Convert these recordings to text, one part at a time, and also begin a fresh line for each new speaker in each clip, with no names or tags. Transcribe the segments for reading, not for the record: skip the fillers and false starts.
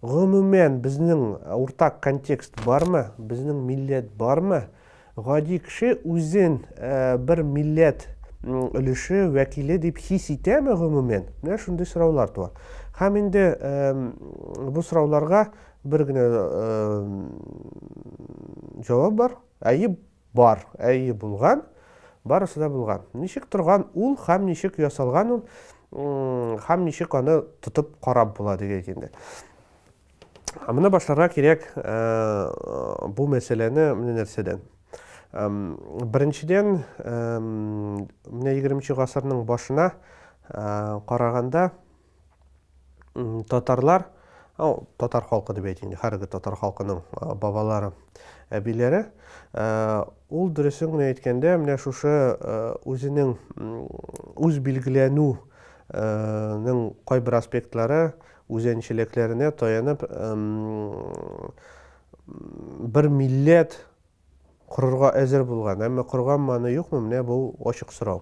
Гомумән безнең уртак контекст бармы, безнең милләт бармы? Гади кеше үзен бер милләт өлеше вәкиле дип хис итәме гомумән? Менә шундый сораулар туа. Һәм инде бу сорауларга бер генә җавап бар. Әйе бар, әйе булган, барысы да булган. Ничек торган ул һәм ничек ясалган ул, һәм ничек аны тотып карап була дигән. Моны башларга кирәк бу мәсьәләне менә нәрсәдән. Беренчедән, менә 20-нче гасырның башына караганда татарлар, татар халкы дип әйтим, һәрге татар халкының бабалары, әбиләре, ул дөресен генә әйткәндә, менә шушы үзенең үз билгеләнүнең кайбер аспектлары үзенчәлекләренә таянып бер милләт құрырға әзір булган. Әмма құрган маны юкмы? Менә бу ачык сорау.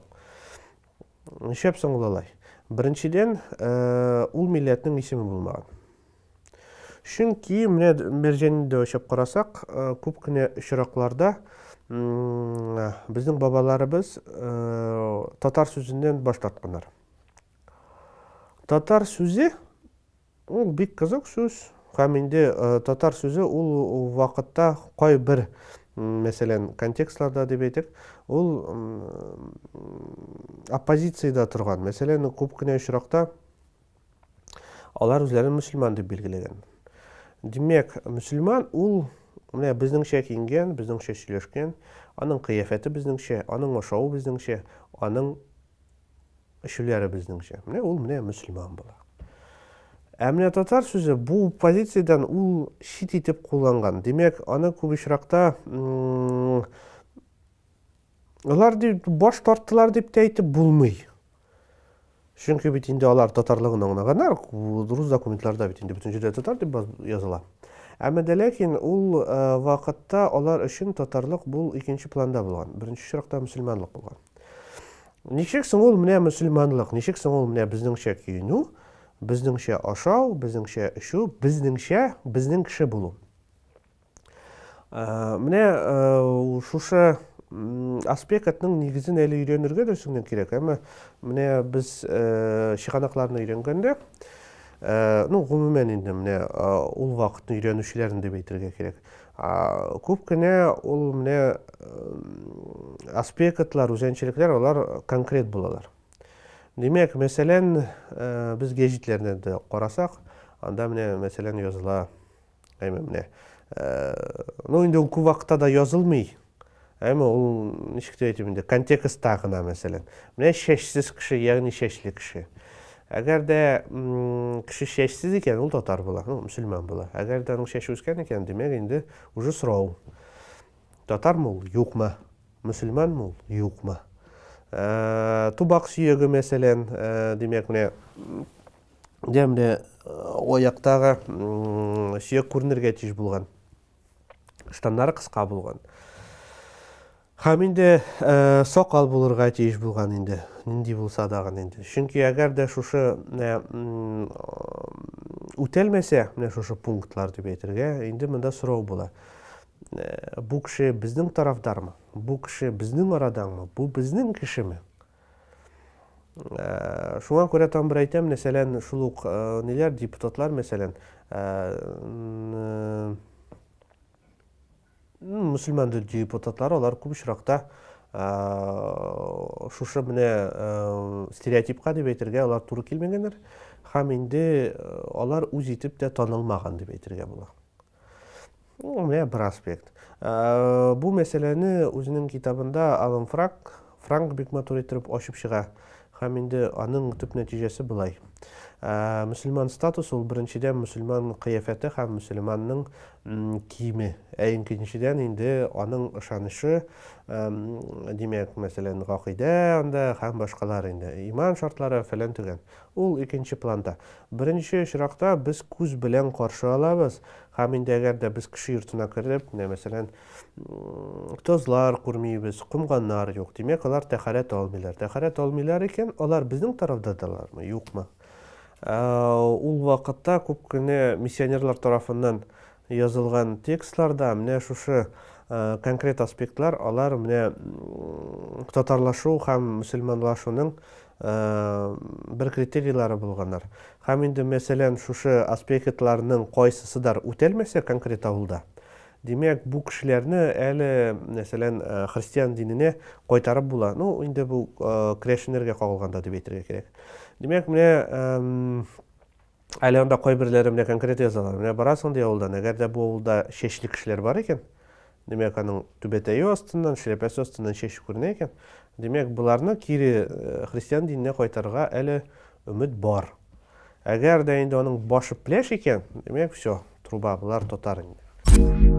Ничек соң улай? Беренчедән, ул милләтнең исеме булмаган. Чөнки менә мәрҗәнидә ачып карасак, күп кенә очракларда безнең бабаларыбыз татар сүзеннән баш тартканнар. Татар сүзе ул бик кызык сүз. Һәм инде татар сүзе ул вакытта кайбер, мәсәлән, контекстларда дип әйтик, ул оппозициядә торган. Мәсәлән, күп кенә очракта алар үзләрен мөселман дип билгеләгән. Димәк, мөселман ул менә безнеңчә киенгән, безнеңчә сөйләшкән, аның кыяфәте безнеңчә, аның ашавы безнеңчә, аның эшләре безнеңчә. Менә ул менә мөселман була. Менә татар сүзе бу позициядән ул чит итеп кулланган. Димәк, аны күп очракта алар дип баш тарттылар дип әйтеп булмый. Чөнки бит инде алар татарлыгын аңлаганнар, рус документларда бит инде бөтен җирдә татар дип языла. Әмма ләкин ул вакытта алар өчен татарлык бу икенче планда булган. Беренче очракта мөселманлык булган. Ничек соң ул менә мөселманлык, ничек соң ул менә безнеңчә киенү, безнеңчә ашау, безнеңчә эчү, безнеңчә безнең кеше булу. Менә шушы аспектның нигезен әле өйрәнергә дөресен кирәк. Әмма менә без чыганакларны өйрәнгәндә, гомумән инде менә ул вакытны өйрәнүчеләрне дип әйтергә кирәк. Күп кенә ул менә аспектлар, үзенчәлекләр, алар конкрет булалар. Димәк, мәсәлән, без гәҗитләрне дә карасак, анда менә мәсәлән языла, менә, инде ул күп вакытта да язылмый. Әмма ул ничек дип әйтим инде, контекстта гына мәсәлән. Менә чәчсез кеше, ягъни чәчле кеше. Әгәр дә кеше чәчсез икән, ул татар була, мөселман була. Әгәр дә аның чәче үскән икән, димәк инде уже сорау. Татармы ул? Юкмы? Мөселманмы ул? Юкмы? Тубак сөйеге мәсәлән, димәк, менә аяктагы сөйек күренергә тиеш булган. Штаннары кыска булган. Һәм инде сакал булырга тиеш булган инде. Нинди булса да инде. Чөнки әгәр дә шушы үтәлмәсә, менә шушы пунктлар дип әйтергә, инде монда сорау була. Бу кеше безнең тарафдармы? Бу кеше безнең арадаңмы? Бу безнең кешеме? Шуңа күрә тагын бер әйтәм, мәсәлән, шул ук ниләр, депутатлар, мәсәлән, мөселман депутатлар, алар күп очракта шушы менә стереотипка дип әйтергә алар туры килмәгәннәр, һәм инде алар үз итеп тә танылмаган дип әйтергә була. Менә бер аспект. Бу мәсьәләне үзенең китабында Алан Франк бик матур итеп ачып чыга. Һәм инде аның төп нәтиҗәсе булай. Мөселман статусы ул беренчедән мөселман кыяфәте һәм мөселманның киеме. Икенчедән инде аның ышанышы, димәк, мәсәлән, гакыйдә анда һәм башкалар инде. Иман шартлары фәлән түгән. Ул икенче планда. Беренче очракта без күз белән каршы алабыз. Һәм инде әгәр дә без кеше йортына кереп, мәсәлән, тозлар күрмибез, кумганнар юк. Димәк, алар тәһарәт алмыйлар. Тәһарәт алмыйлар икән, алар безнең тарафдадылармы, юкмы? Ул вакытта күп кенә миссионерлар тарафыннан язылган текстларда менә шушы конкрет аспектлар, алар менә татарлашу һәм мөселманлашуның бер критерийлары булганнар. Һәм инде мәсәлән шушы аспектларның кайсысыдар үтәлмәсә конкрет авылда, демәк бу кешеләрне әле мәсәлән христиан диненә кайтарып була. Инде бу керәшеннәргә кагылганда дип әйтергә кирәк. Демәк менә әле анда кайберләре менә конкрет язалар. Менә барасың ди авылдан, әгәр дә бу авылда чәчле кешеләр бар икән, демәк аның түбәтәе астыннан, шляпасы астыннан чәч күренә икән, демәк буларны кире христиан диненә кайтарырга әле өмет бар. Әгәр дә инде аның башы пляж икән, демәк все, труба булар тотар инде.